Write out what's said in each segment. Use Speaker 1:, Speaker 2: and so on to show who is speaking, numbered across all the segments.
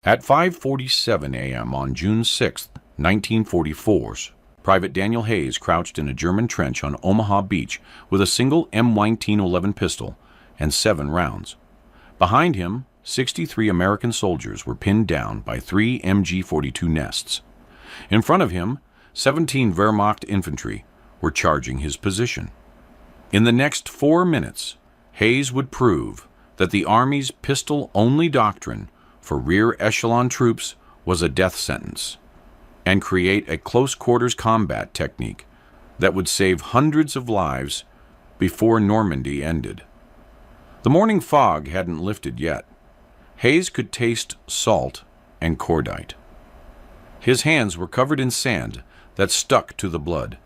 Speaker 1: At 5:47 a.m. on June 6, 1944, Private Daniel Hayes crouched in a German trench on Omaha Beach with a single M1911 pistol and 7 rounds. Behind him, 63 American soldiers were pinned down by 3 MG-42 nests. In front of him, 17 Wehrmacht infantry were charging his position. In the next 4 minutes, Hayes would prove that the Army's pistol-only doctrine for rear echelon troops was a death sentence, and create a close-quarters combat technique that would save hundreds of lives before Normandy ended. The morning fog hadn't lifted yet. Hayes could taste salt and cordite. His hands were covered in sand that stuck to the blood.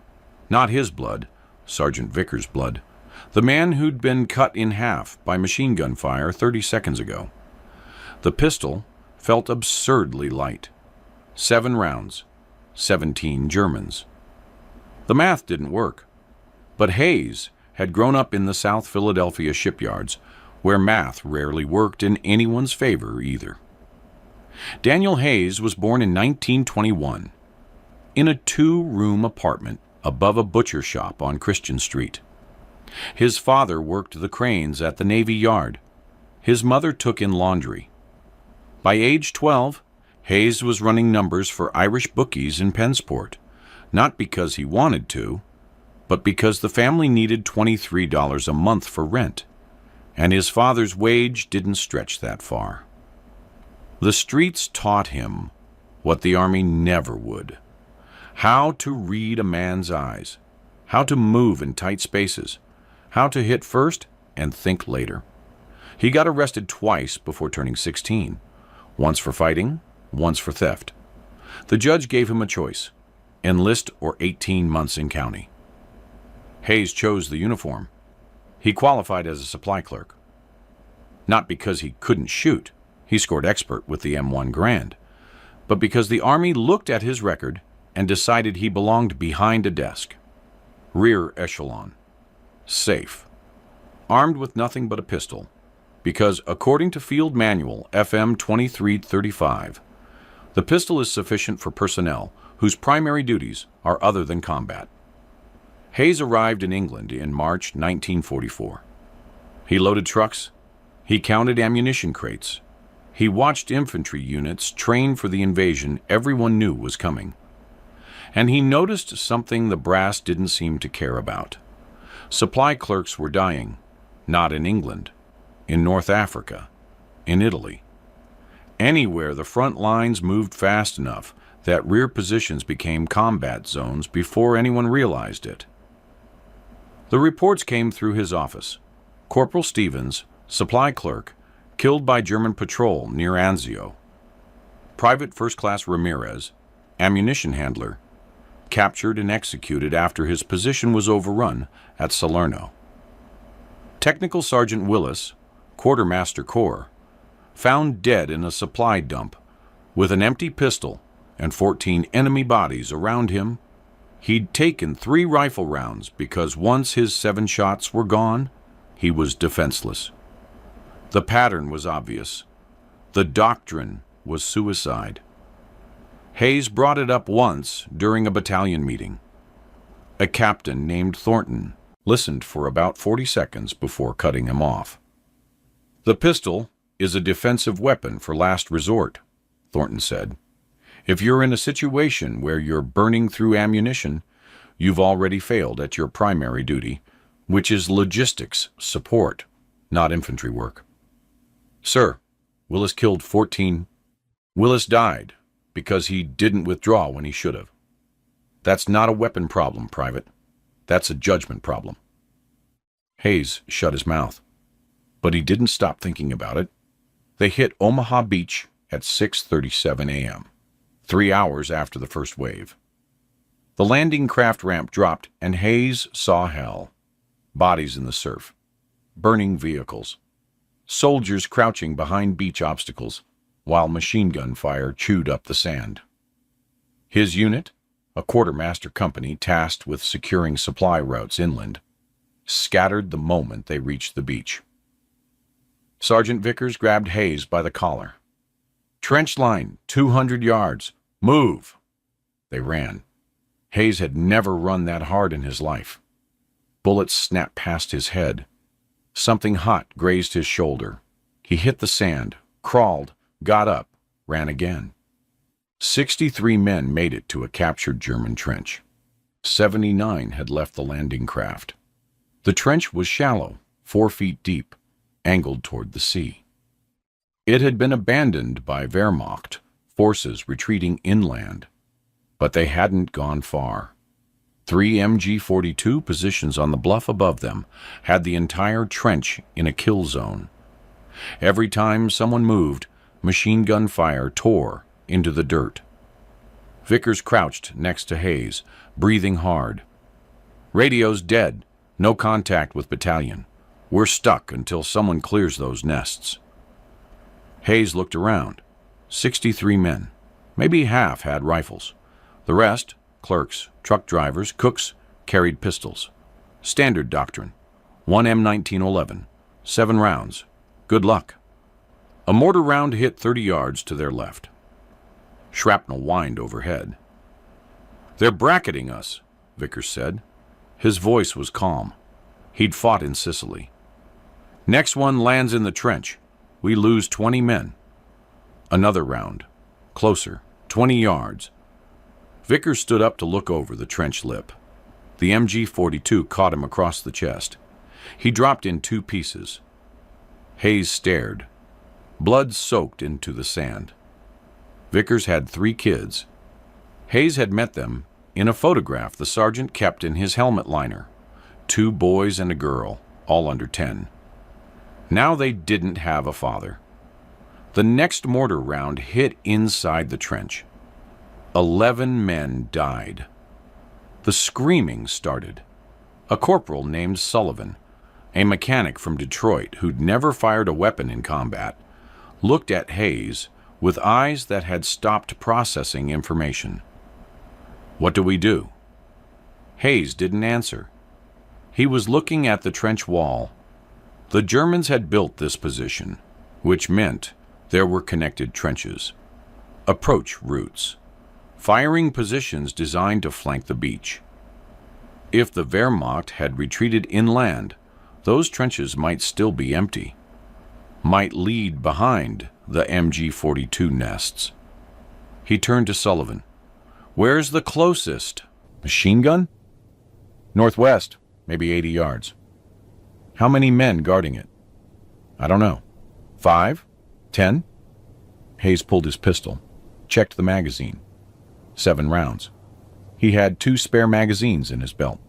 Speaker 1: Not his blood, Sergeant Vickers' blood. The man who'd been cut in half by machine gun fire 30 seconds ago. The pistol felt absurdly light. 7 rounds, 17 Germans. The math didn't work. But Hayes had grown up in the South Philadelphia shipyards, where math rarely worked in anyone's favor either. Daniel Hayes was born in 1921 in a 2-room apartment above a butcher shop on Christian Street. His father worked the cranes at the Navy Yard. His mother took in laundry. By age 12, Hayes was running numbers for Irish bookies in Pensport, not because he wanted to, but because the family needed $23 a month for rent, and his father's wage didn't stretch that far. The streets taught him what the Army never would: how to read a man's eyes, how to move in tight spaces, how to hit first and think later. He got arrested twice before turning 16, once for fighting, once for theft. The judge gave him a choice: enlist or 18 months in county. Hayes chose the uniform. He qualified as a supply clerk. Not because he couldn't shoot, he scored expert with the M1 Garand, but because the Army looked at his record and decided he belonged behind a desk. Rear echelon. Safe. Armed with nothing but a pistol, because according to Field Manual FM 2335, the pistol is sufficient for personnel whose primary duties are other than combat. Hayes arrived in England in March 1944. He loaded trucks. He counted ammunition crates. He watched infantry units train for the invasion everyone knew was coming. And he noticed something the brass didn't seem to care about. Supply clerks were dying, not in England, in North Africa, in Italy. Anywhere the front lines moved fast enough that rear positions became combat zones before anyone realized it. The reports came through his office. Corporal Stevens, supply clerk, killed by German patrol near Anzio. Private First Class Ramirez, ammunition handler, captured and executed after his position was overrun at Salerno. Technical Sergeant Willis, Quartermaster Corps, found dead in a supply dump with an empty pistol and 14 enemy bodies around him. He'd taken 3 rifle rounds because once his 7 shots were gone, he was defenseless. The pattern was obvious. The doctrine was suicide. Hayes brought it up once during a battalion meeting. A captain named Thornton listened for about 40 seconds before cutting him off. "The pistol is a defensive weapon for last resort," Thornton said. "If you're in a situation where you're burning through ammunition, you've already failed at your primary duty, which is logistics support, not infantry work." "Sir, Willis killed 14. Willis died because he didn't withdraw when he should have. That's not a weapon problem, Private. That's a judgment problem." Hayes shut his mouth, but he didn't stop thinking about it. They hit Omaha Beach at 6:37 a.m., 3 hours after the first wave. The landing craft ramp dropped, and Hayes saw hell. Bodies in the surf, burning vehicles, soldiers crouching behind beach obstacles, while machine gun fire chewed up the sand. His unit, a quartermaster company tasked with securing supply routes inland, scattered the moment they reached the beach. Sergeant Vickers grabbed Hayes by the collar. Trench line, 200 yards. Move! They ran. Hayes had never run that hard in his life. Bullets snapped past his head. Something hot grazed his shoulder. He hit the sand, crawled, got up, ran again. 63 men made it to a captured German trench. 79 had left the landing craft. The trench was shallow, 4 feet deep, angled toward the sea. It had been abandoned by Wehrmacht forces retreating inland, but they hadn't gone far. 3 MG-42 positions on the bluff above them had the entire trench in a kill zone. Every time someone moved, machine gun fire tore into the dirt. Vickers crouched next to Hayes, breathing hard. "Radio's dead. No contact with battalion. We're stuck until someone clears those nests." Hayes looked around. 63 men. Maybe half had rifles. The rest, clerks, truck drivers, cooks, carried pistols. Standard doctrine. 1 M1911. 7 rounds. Good luck. A mortar round hit 30 yards to their left. Shrapnel whined overhead. "They're bracketing us," Vickers said. His voice was calm. He'd fought in Sicily. "Next one lands in the trench. We lose 20 men." Another round. Closer. 20 yards. Vickers stood up to look over the trench lip. The MG-42 caught him across the chest. He dropped in 2 pieces. Hayes stared. Blood soaked into the sand. Vickers had 3 kids. Hayes had met them in a photograph the sergeant kept in his helmet liner. 2 boys and a girl, all under 10. Now they didn't have a father. The next mortar round hit inside the trench. 11 men died. The screaming started. A corporal named Sullivan, a mechanic from Detroit who'd never fired a weapon in combat, looked at Hayes with eyes that had stopped processing information. "What do we do?" Hayes didn't answer. He was looking at the trench wall. The Germans had built this position, which meant there were connected trenches. Approach routes. Firing positions designed to flank the beach. If the Wehrmacht had retreated inland, those trenches might still be empty. Might lead behind the MG-42 nests. He turned to Sullivan. "Where's the closest machine gun?" "Northwest, maybe 80 yards. "How many men guarding it?" "I don't know. 5? 10? Hayes pulled his pistol, checked the magazine. 7 rounds. He had 2 spare magazines in his belt.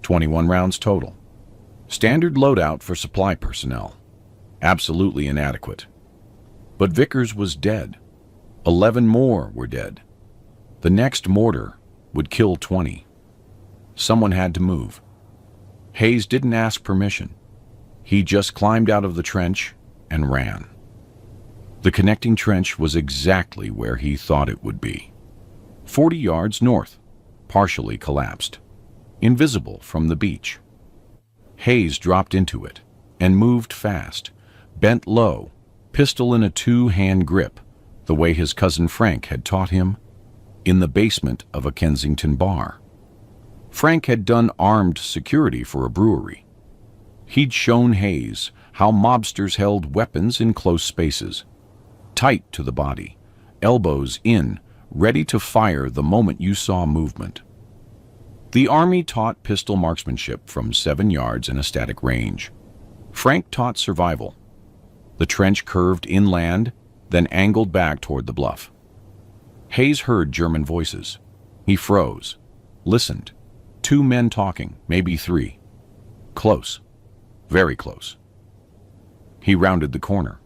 Speaker 1: 21 rounds total. Standard loadout for supply personnel. Absolutely inadequate. But Vickers was dead. 11 more were dead. The next mortar would kill 20. Someone had to move. Hayes didn't ask permission. He just climbed out of the trench and ran. The connecting trench was exactly where he thought it would be. 40 yards north, partially collapsed, invisible from the beach. Hayes dropped into it and moved fast, bent low, pistol in a 2-hand grip, the way his cousin Frank had taught him, in the basement of a Kensington bar. Frank had done armed security for a brewery. He'd shown Hayes how mobsters held weapons in close spaces, tight to the body, elbows in, ready to fire the moment you saw movement. The Army taught pistol marksmanship from 7 yards in a static range. Frank taught survival. The trench curved inland, then angled back toward the bluff. Hayes heard German voices. He froze, listened. 2 men talking, maybe 3. Close. Very close. He rounded the corner.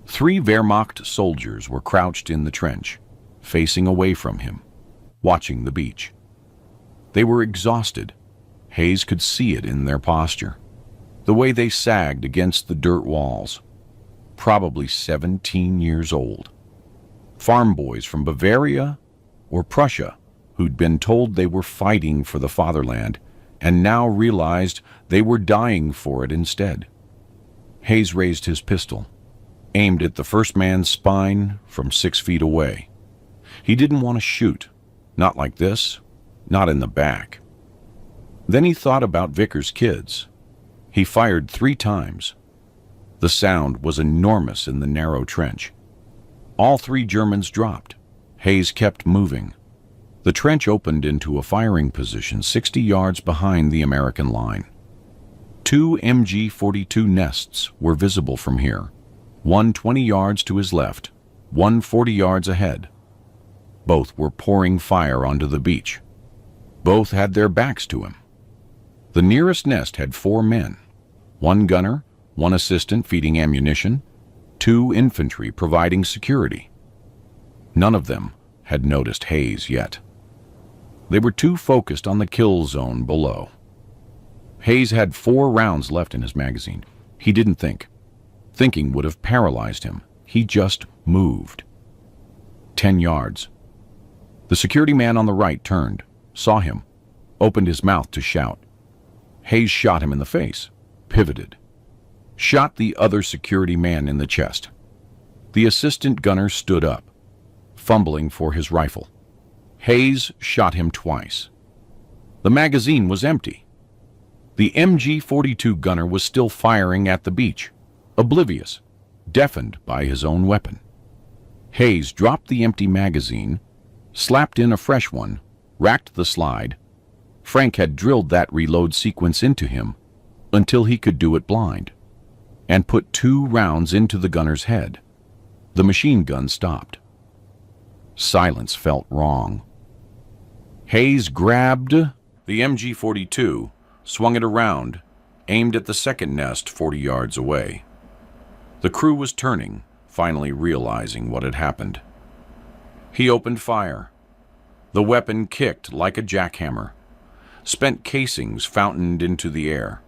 Speaker 1: 3 Wehrmacht soldiers were crouched in the trench, facing away from him, watching the beach. They were exhausted. Hayes could see it in their posture, the way they sagged against the dirt walls. Probably 17 years old. Farm boys from Bavaria or Prussia who'd been told they were fighting for the fatherland and now realized they were dying for it instead. Hayes raised his pistol. aimed at the first man's spine from 6 feet away. He didn't want to shoot. Not like this. Not in the back. Then he thought about Vickers' kids. He fired 3 times. The sound was enormous in the narrow trench. All 3 Germans dropped. Hayes kept moving. The trench opened into a firing position 60 yards behind the American line. 2 MG-42 nests were visible from here, one 20 yards to his left, one 40 yards ahead. Both were pouring fire onto the beach. Both had their backs to him. The nearest nest had 4 men, 1 gunner, 1 assistant feeding ammunition, 2 infantry providing security. None of them had noticed Hayes yet. They were too focused on the kill zone below. Hayes had 4 rounds left in his magazine. He didn't think. Thinking would have paralyzed him. He just moved. 10 yards. The security man on the right turned, saw him, opened his mouth to shout. Hayes shot him in the face, pivoted, shot the other security man in the chest. The assistant gunner stood up, fumbling for his rifle. Hayes shot him twice. The magazine was empty. The MG-42 gunner was still firing at the beach, oblivious, deafened by his own weapon. Hayes dropped the empty magazine, slapped in a fresh one, racked the slide. Frank had drilled that reload sequence into him until he could do it blind, and put 2 rounds into the gunner's head. The machine gun stopped. Silence felt wrong. Hayes grabbed the MG-42, swung it around, aimed at the second nest 40 yards away. The crew was turning, finally realizing what had happened. He opened fire. The weapon kicked like a jackhammer. Spent casings fountained into the air.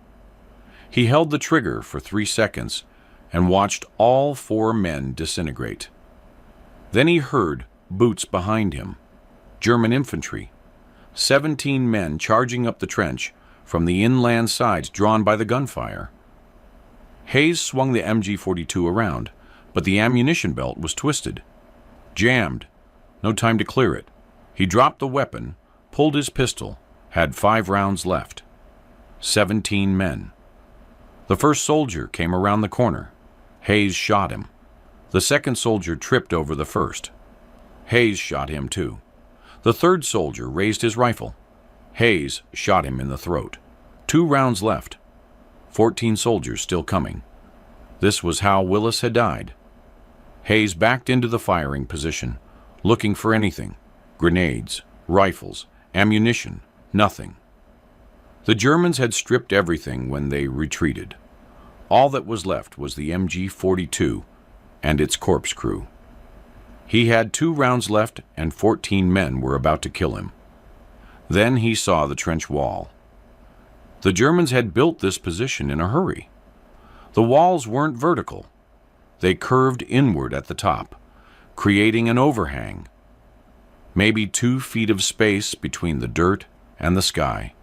Speaker 1: He held the trigger for 3 seconds and watched all 4 men disintegrate. Then he heard boots behind him, German infantry, 17 men charging up the trench from the inland sides drawn by the gunfire. Hayes swung the MG-42 around, but the ammunition belt was twisted. Jammed. No time to clear it. He dropped the weapon, pulled his pistol, had 5 rounds left. 17 men. The first soldier came around the corner. Hayes shot him. The second soldier tripped over the first. Hayes shot him too. The third soldier raised his rifle. Hayes shot him in the throat. 2 rounds left. 14 soldiers still coming. This was how Willis had died. Hayes backed into the firing position, looking for anything. Grenades, rifles, ammunition, nothing. The Germans had stripped everything when they retreated. All that was left was the MG-42 and its corpse crew. He had 2 rounds left and 14 men were about to kill him. Then he saw the trench wall. The Germans had built this position in a hurry. The walls weren't vertical. They curved inward at the top, creating an overhang. Maybe 2 feet of space between the dirt and the sky.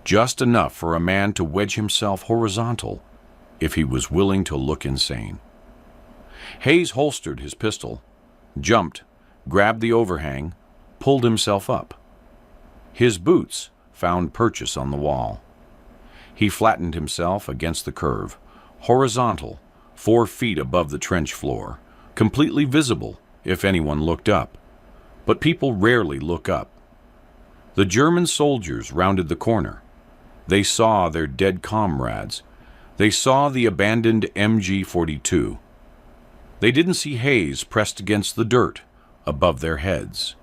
Speaker 1: Just enough for a man to wedge himself horizontal if he was willing to look insane. Hayes holstered his pistol, jumped, grabbed the overhang, pulled himself up. His boots found purchase on the wall. He flattened himself against the curve, horizontal, 4 feet above the trench floor, completely visible if anyone looked up. But people rarely look up. The German soldiers rounded the corner. They saw their dead comrades. They saw the abandoned MG-42. They didn't see Hayes pressed against the dirt above their heads.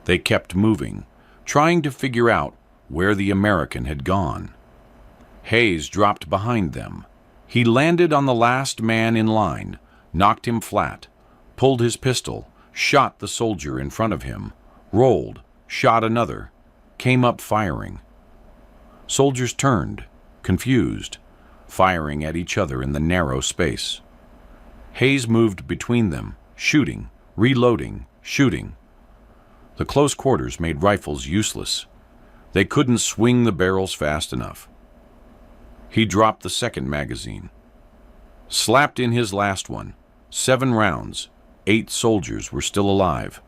Speaker 1: They kept moving, trying to figure out where the American had gone. Hayes dropped behind them. He landed on the last man in line, knocked him flat, pulled his pistol, shot the soldier in front of him, rolled, shot another, came up firing. Soldiers turned, confused, firing at each other in the narrow space. Hayes moved between them, shooting, reloading, shooting. The close quarters made rifles useless. They couldn't swing the barrels fast enough. He dropped the second magazine. Slapped in his last one. 7 rounds. 8 soldiers were still alive.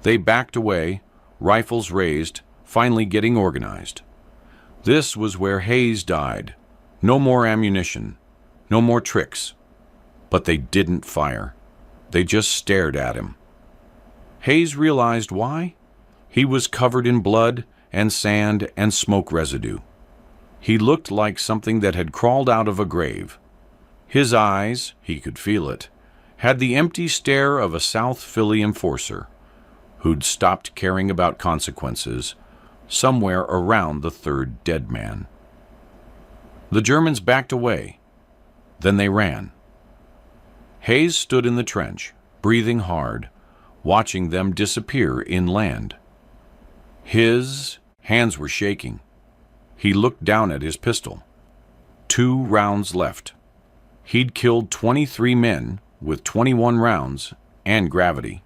Speaker 1: They backed away, rifles raised, finally getting organized. This was where Hayes died. No more ammunition. No more tricks. But they didn't fire. They just stared at him. Hayes realized why. He was covered in blood and sand and smoke residue. He looked like something that had crawled out of a grave. His eyes, he could feel it, had the empty stare of a South Philly enforcer who'd stopped caring about consequences somewhere around the 3rd dead man. The Germans backed away. Then they ran. Hayes stood in the trench, breathing hard, watching them disappear inland. His hands were shaking. He looked down at his pistol. 2 rounds left. He'd killed 23 men with 21 rounds and gravity.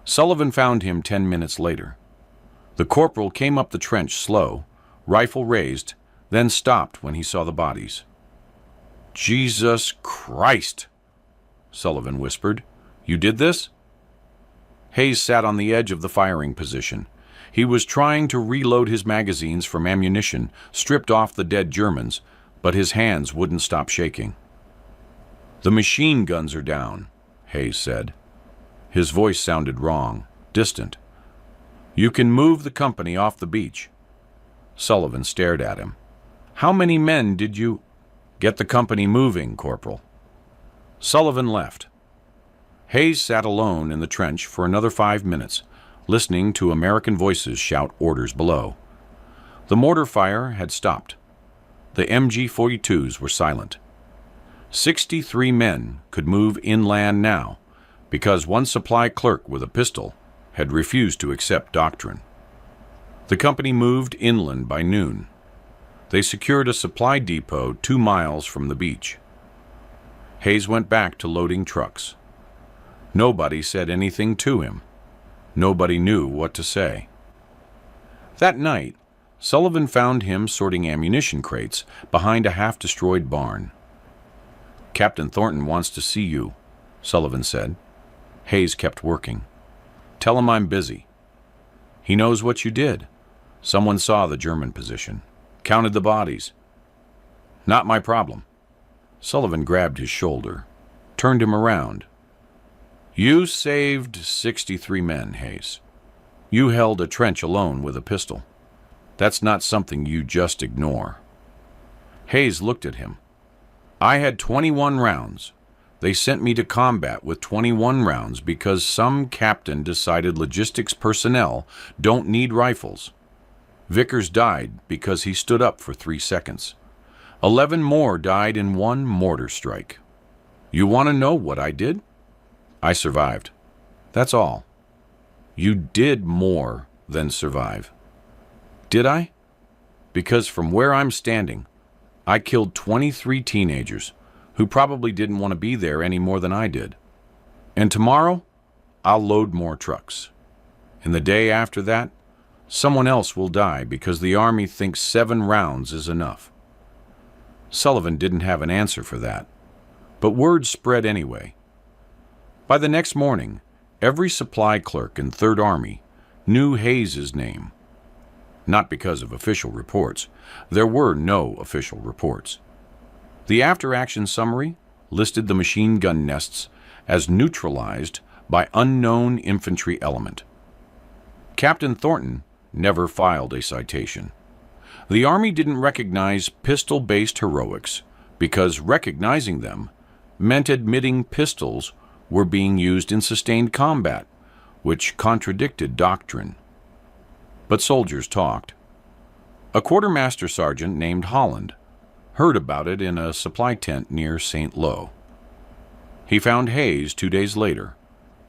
Speaker 1: Sullivan found him 10 minutes later. The corporal came up the trench slow, rifle raised, then stopped when he saw the bodies. "Jesus Christ," Sullivan whispered. "You did this?" Hayes sat on the edge of the firing position. He was trying to reload his magazines from ammunition stripped off the dead Germans, but his hands wouldn't stop shaking. "The machine guns are down," Hayes said. His voice sounded wrong, distant. "You can move the company off the beach." Sullivan stared at him. "How many men did you—" "Get the company moving, Corporal." Sullivan left. Hayes sat alone in the trench for another 5 minutes, listening to American voices shout orders below. The mortar fire had stopped. The MG-42s were silent. 63 men could move inland now, because one supply clerk with a pistol had refused to accept doctrine. The company moved inland by noon. They secured a supply depot 2 miles from the beach. Hayes went back to loading trucks. Nobody said anything to him. Nobody knew what to say. That night, Sullivan found him sorting ammunition crates behind a half-destroyed barn. "Captain Thornton wants to see you," Sullivan said. Hayes kept working. "Tell him I'm busy." "He knows what you did." "Someone saw the German position. Counted the bodies." "Not my problem." Sullivan grabbed his shoulder, turned him around. "You saved 63 men, Hayes. You held a trench alone with a pistol. That's not something you just ignore." Hayes looked at him. "I had 21 rounds. They sent me to combat with 21 rounds because some captain decided logistics personnel don't need rifles. Vickers died because he stood up for 3 seconds. 11 more died in one mortar strike. You want to know what I did? I survived. That's all." "You did more than survive." "Did I? Because from where I'm standing, I killed 23 teenagers who probably didn't want to be there any more than I did. And tomorrow, I'll load more trucks. And the day after that, someone else will die because the Army thinks 7 rounds is enough." Sullivan didn't have an answer for that, but word spread anyway. By the next morning, every supply clerk in 3rd Army knew Hayes's name. Not because of official reports. There were no official reports. The after-action summary listed the machine gun nests as neutralized by unknown infantry element. Captain Thornton never filed a citation. The Army didn't recognize pistol-based heroics because recognizing them meant admitting pistols were being used in sustained combat, which contradicted doctrine. But soldiers talked. A quartermaster sergeant named Holland heard about it in a supply tent near St. Lo. He found Hayes 2 days later,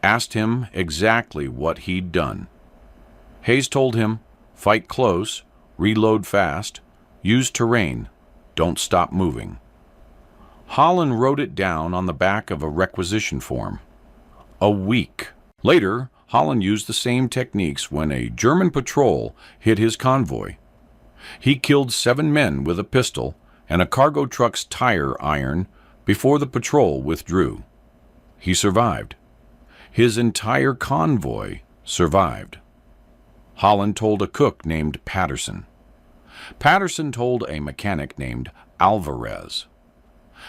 Speaker 1: asked him exactly what he'd done. Hayes told him, "Fight close, reload fast, use terrain, don't stop moving." Holland wrote it down on the back of a requisition form. A week later, Holland used the same techniques when a German patrol hit his convoy. He killed 7 men with a pistol and a cargo truck's tire iron before the patrol withdrew. He survived. His entire convoy survived. Holland told a cook named Patterson. Patterson told a mechanic named Alvarez.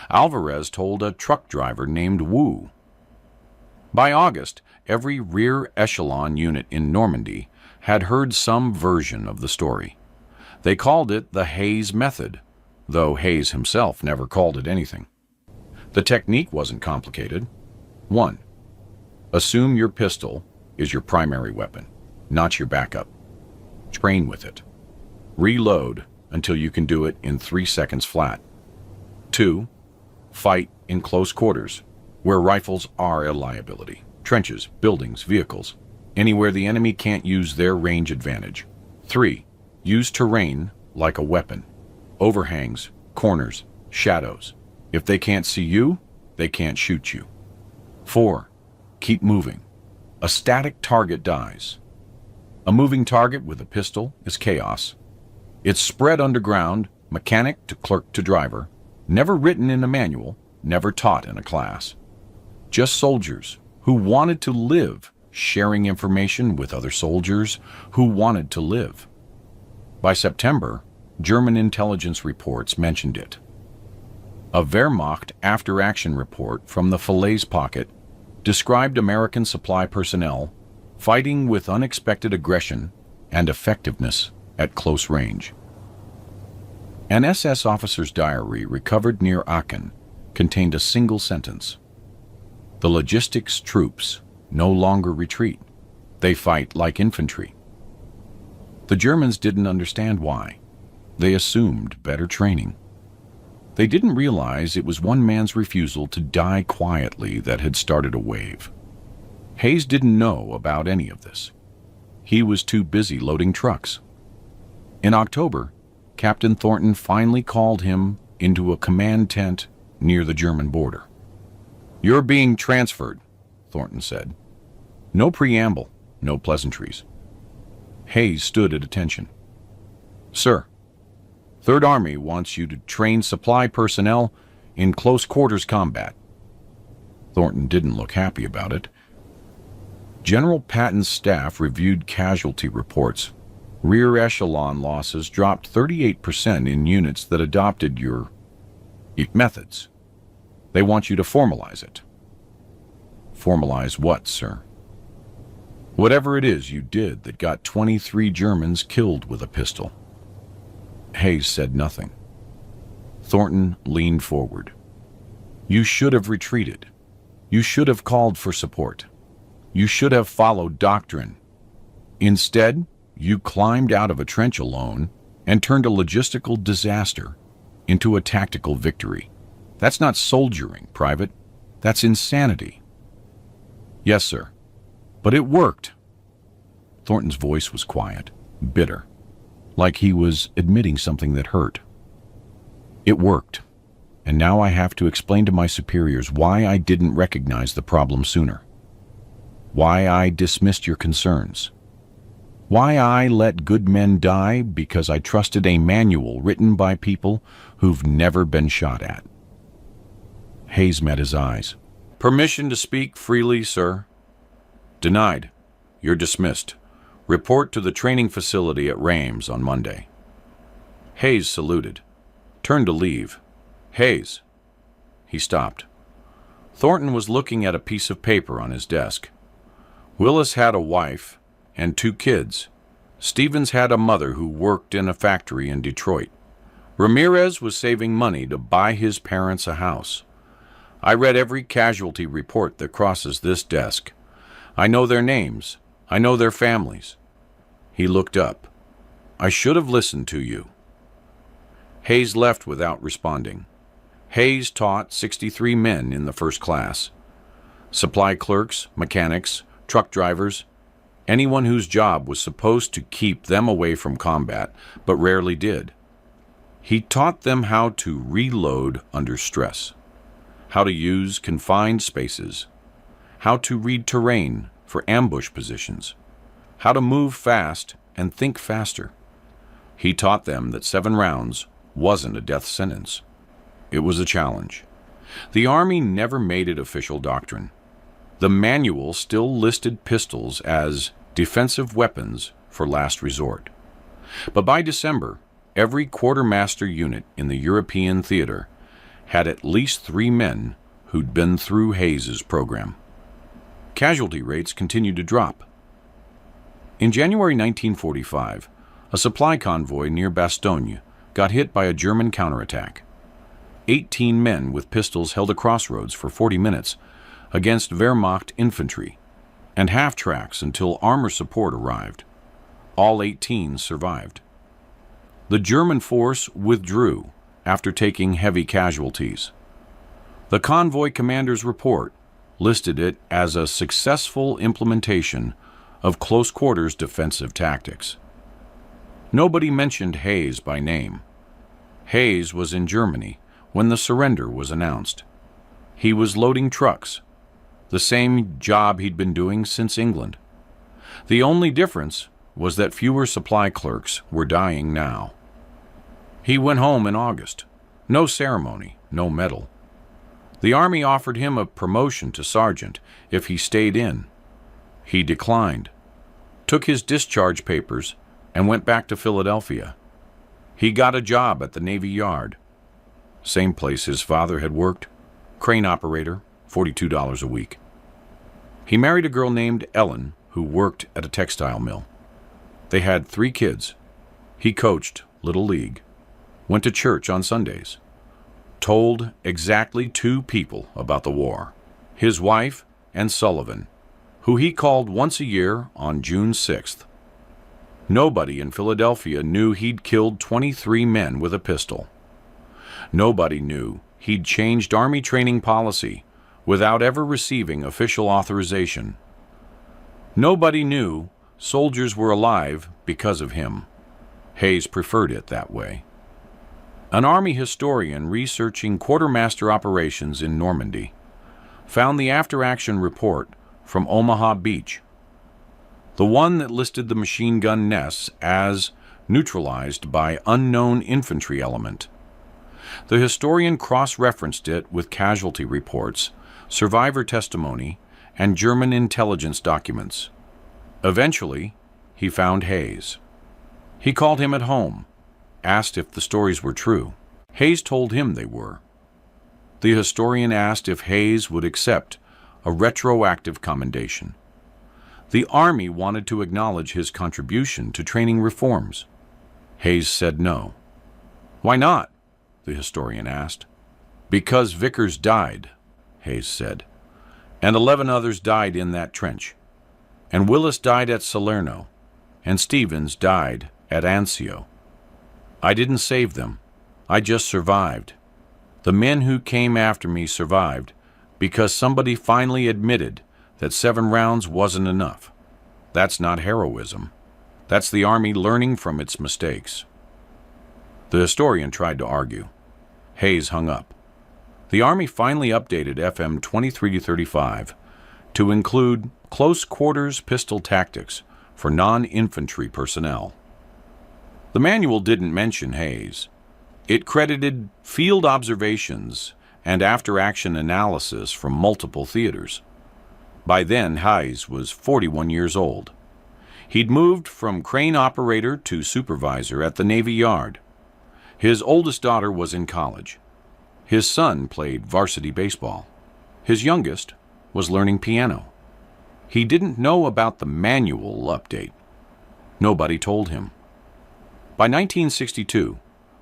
Speaker 1: Alvarez told a truck driver named Wu. By August, every rear echelon unit in Normandy had heard some version of the story. They called it the Hayes Method, though Hayes himself never called it anything. The technique wasn't complicated. 1. Assume your pistol is your primary weapon, not your backup. Train with it. Reload until you can do it in 3 seconds flat. 2. Fight in close quarters, where rifles are a liability. Trenches, buildings, vehicles, anywhere the enemy can't use their range advantage. 3. Use terrain like a weapon. Overhangs, corners, shadows. If they can't see you, they can't shoot you. 4. Keep moving. A static target dies. A moving target with a pistol is chaos. It's spread underground, mechanic to clerk to driver, never written in a manual, never taught in a class. Just soldiers who wanted to live, sharing information with other soldiers who wanted to live. By September, German intelligence reports mentioned it. A Wehrmacht after-action report from the Falaise pocket described American supply personnel fighting with unexpected aggression and effectiveness at close range. An SS officer's diary recovered near Aachen contained a single sentence. The logistics troops no longer retreat. They fight like infantry. The Germans didn't understand why. They assumed better training. They didn't realize it was one man's refusal to die quietly that had started a wave. Hayes didn't know about any of this. He was too busy loading trucks. In October, Captain Thornton finally called him into a command tent near the German border. "You're being transferred," Thornton said. No preamble, no pleasantries. Hayes stood at attention. "Sir, Third Army wants you to train supply personnel in close quarters combat." Thornton didn't look happy about it. General Patton's staff reviewed casualty reports. Rear echelon losses dropped 38% in units that adopted your methods. They want you to formalize it. Formalize what, sir? Whatever it is you did that got 23 Germans killed with a pistol. Hayes said nothing. Thornton leaned forward. "You should have retreated. You should have called for support. You should have followed doctrine. Instead, you climbed out of a trench alone and turned a logistical disaster into a tactical victory. That's not soldiering, Private. That's insanity." "Yes, sir. But it worked." Thornton's voice was quiet, bitter, like he was admitting something that hurt. "It worked, and now I have to explain to my superiors why I didn't recognize the problem sooner. Why I dismissed your concerns. Why I let good men die because I trusted a manual written by people who've never been shot at." Hayes met his eyes. "Permission to speak freely, sir?" "Denied. You're dismissed. Report to the training facility at Reims on Monday." Hayes saluted, turned to leave. "Hayes." He stopped. Thornton was looking at a piece of paper on his desk. Willis had a wife and 2 kids. Stevens had a mother who worked in a factory in Detroit. Ramirez was saving money to buy his parents a house. I read every casualty report that crosses this desk. I know their names. I know their families. He looked up. "I should have listened to you." Hayes left without responding. Hayes taught 63 men in the first class. Supply clerks, mechanics, truck drivers, anyone whose job was supposed to keep them away from combat, but rarely did. He taught them how to reload under stress, how to use confined spaces, how to read terrain for ambush positions, how to move fast and think faster. He taught them that 7 rounds wasn't a death sentence. It was a challenge. The Army never made it official doctrine. The manual still listed pistols as defensive weapons for last resort. But by December, every quartermaster unit in the European theater had at least 3 men who'd been through Hayes's program. Casualty rates continued to drop. In January 1945, a supply convoy near Bastogne got hit by a German counterattack. 18 men with pistols held a crossroads for 40 minutes against Wehrmacht infantry and half-tracks until armor support arrived. All 18 survived. The German force withdrew after taking heavy casualties. The convoy commander's report listed it as a successful implementation of close-quarters defensive tactics. Nobody mentioned Hayes by name. Hayes was in Germany when the surrender was announced. He was loading trucks, the same job he'd been doing since England. The only difference was that fewer supply clerks were dying now. He went home in August. No ceremony, no medal. The Army offered him a promotion to sergeant if he stayed in. He declined, took his discharge papers, and went back to Philadelphia. He got a job at the Navy Yard, same place his father had worked, crane operator, $42 a week. He married a girl named Ellen who worked at a textile mill. They had 3 kids. He coached Little League, went to church on Sundays, told exactly 2 people about the war, his wife and Sullivan, who he called once a year on June 6th. Nobody in Philadelphia knew he'd killed 23 men with a pistol. Nobody knew he'd changed Army training policy without ever receiving official authorization. Nobody knew soldiers were alive because of him. Hayes preferred it that way. An Army historian researching quartermaster operations in Normandy found the after-action report from Omaha Beach, the one that listed the machine gun nests as neutralized by unknown infantry element. The historian cross-referenced it with casualty reports, survivor testimony, and German intelligence documents. Eventually, he found Hayes. He called him at home, asked if the stories were true. Hayes told him they were. The historian asked if Hayes would accept a retroactive commendation. The Army wanted to acknowledge his contribution to training reforms. Hayes said no. "Why not?" the historian asked. "Because Vickers died," Hayes said, "and 11 others died in that trench. And Willis died at Salerno, and Stevens died at Anzio. I didn't save them. I just survived. The men who came after me survived because somebody finally admitted that 7 rounds wasn't enough. That's not heroism. That's the Army learning from its mistakes." The historian tried to argue. Hayes hung up. The Army finally updated FM 23-35 to include close-quarters pistol tactics for non-infantry personnel. The manual didn't mention Hayes. It credited field observations and after-action analysis from multiple theaters. By then, Hayes was 41 years old. He'd moved from crane operator to supervisor at the Navy Yard. His oldest daughter was in college. His son played varsity baseball. His youngest was learning piano. He didn't know about the manual update. Nobody told him. By 1962,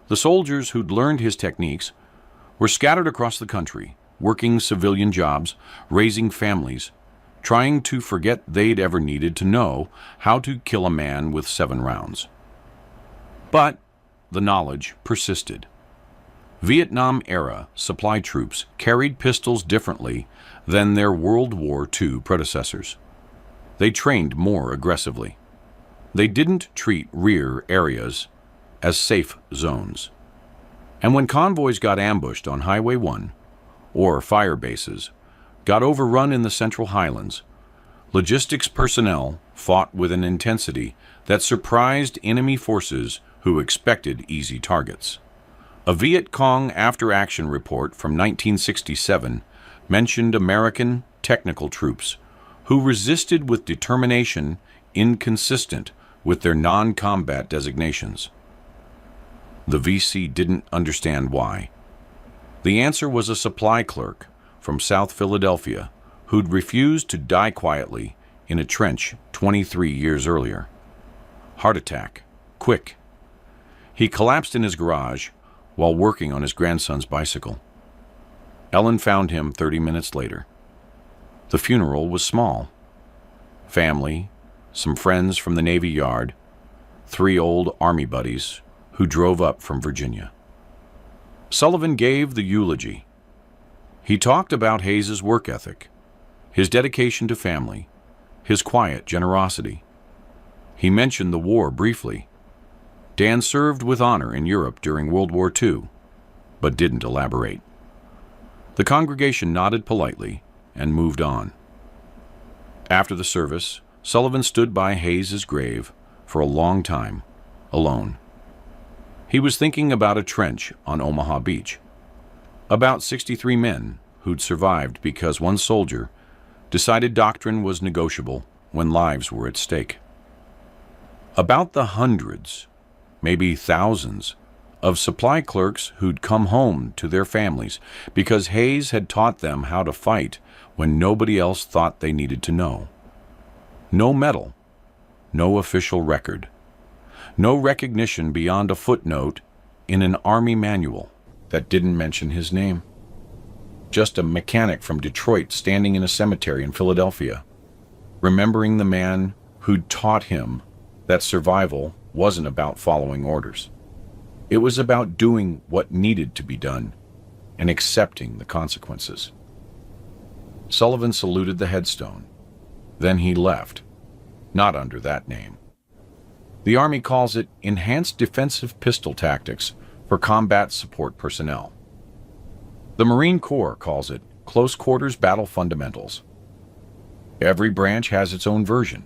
Speaker 1: the soldiers who'd learned his techniques were scattered across the country, working civilian jobs, raising families, trying to forget they'd ever needed to know how to kill a man with 7 rounds. But the knowledge persisted. Vietnam-era supply troops carried pistols differently than their World War II predecessors. They trained more aggressively. They didn't treat rear areas as safe zones. And when convoys got ambushed on Highway 1, or fire bases, got overrun in the Central Highlands, logistics personnel fought with an intensity that surprised enemy forces who expected easy targets. A Viet Cong after-action report from 1967 mentioned American technical troops who resisted with determination inconsistent with their non-combat designations. The VC didn't understand why. The answer was a supply clerk from South Philadelphia who'd refused to die quietly in a trench 23 years earlier. Heart attack. Quick. He collapsed in his garage while working on his grandson's bicycle. Ellen found him 30 minutes later. The funeral was small. Family, some friends from the Navy Yard, 3 old Army buddies who drove up from Virginia. Sullivan gave the eulogy. He talked about Hayes's work ethic, his dedication to family, his quiet generosity. He mentioned the war briefly. Dan served with honor in Europe during World War II, but didn't elaborate. The congregation nodded politely and moved on. After the service, Sullivan stood by Hayes's grave for a long time, alone. He was thinking about a trench on Omaha Beach, about 63 men who'd survived because one soldier decided doctrine was negotiable when lives were at stake. About the hundreds, maybe thousands, of supply clerks who'd come home to their families because Hayes had taught them how to fight when nobody else thought they needed to know. No medal, no official record, no recognition beyond a footnote in an Army manual that didn't mention his name. Just a mechanic from Detroit standing in a cemetery in Philadelphia, remembering the man who'd taught him that survival wasn't about following orders. It was about doing what needed to be done and accepting the consequences. Sullivan saluted the headstone. Then he left, not under that name. The Army calls it Enhanced Defensive Pistol Tactics for Combat Support Personnel. The Marine Corps calls it Close Quarters Battle Fundamentals. Every branch has its own version,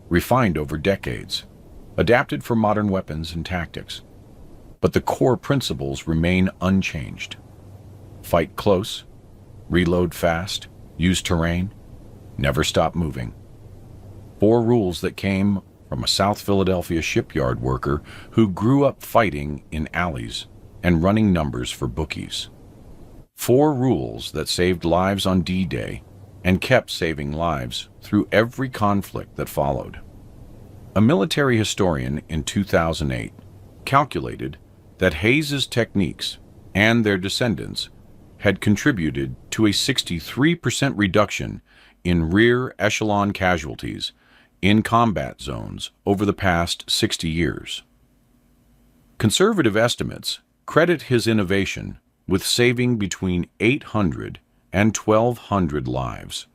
Speaker 1: refined over decades, adapted for modern weapons and tactics. But the core principles remain unchanged. Fight close, reload fast, use terrain, never stop moving. 4 rules that came from a South Philadelphia shipyard worker who grew up fighting in alleys and running numbers for bookies. 4 rules that saved lives on D-Day and kept saving lives through every conflict that followed. A military historian in 2008 calculated that Hayes's techniques and their descendants had contributed to a 63% reduction in rear echelon casualties in combat zones over the past 60 years. Conservative estimates credit his innovation with saving between 800 and 1,200 lives,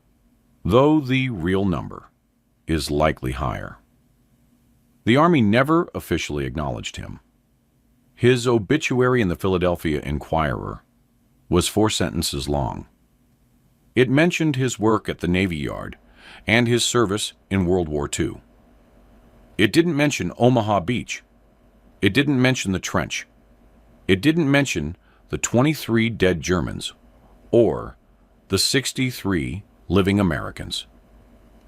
Speaker 1: though the real number is likely higher. The Army never officially acknowledged him. His obituary in the Philadelphia Inquirer was 4 sentences long. It mentioned his work at the Navy Yard and his service in World War II. It didn't mention Omaha Beach. It didn't mention the trench. It didn't mention the 23 dead Germans or the 63 living Americans.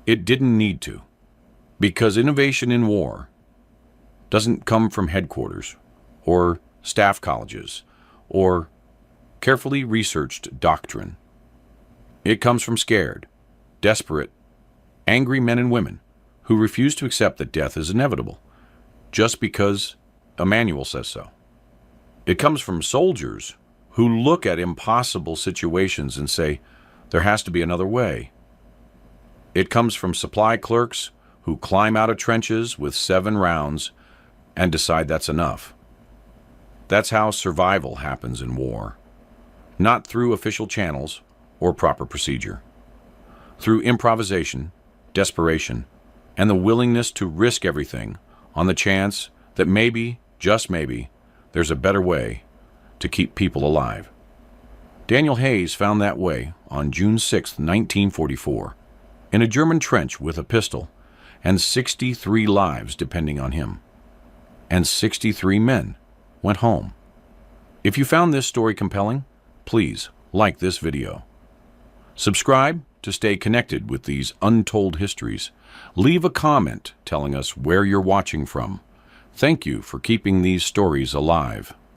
Speaker 1: It didn't need to, because innovation in war doesn't come from headquarters or staff colleges or carefully researched doctrine. It comes from scared, desperate, angry men and women who refuse to accept that death is inevitable just because a manual says so. It comes from soldiers who look at impossible situations and say, there has to be another way. It comes from supply clerks who climb out of trenches with 7 rounds and decide that's enough. That's how survival happens in war, not through official channels or proper procedure. Through improvisation, desperation, and the willingness to risk everything on the chance that maybe, just maybe, there's a better way to keep people alive. Daniel Hayes found that way on June 6, 1944, in a German trench with a pistol, and 63 lives depending on him. And 63 men went home. If you found this story compelling, please like this video. Subscribe to stay connected with these untold histories. Leave a comment telling us where you're watching from. Thank you for keeping these stories alive.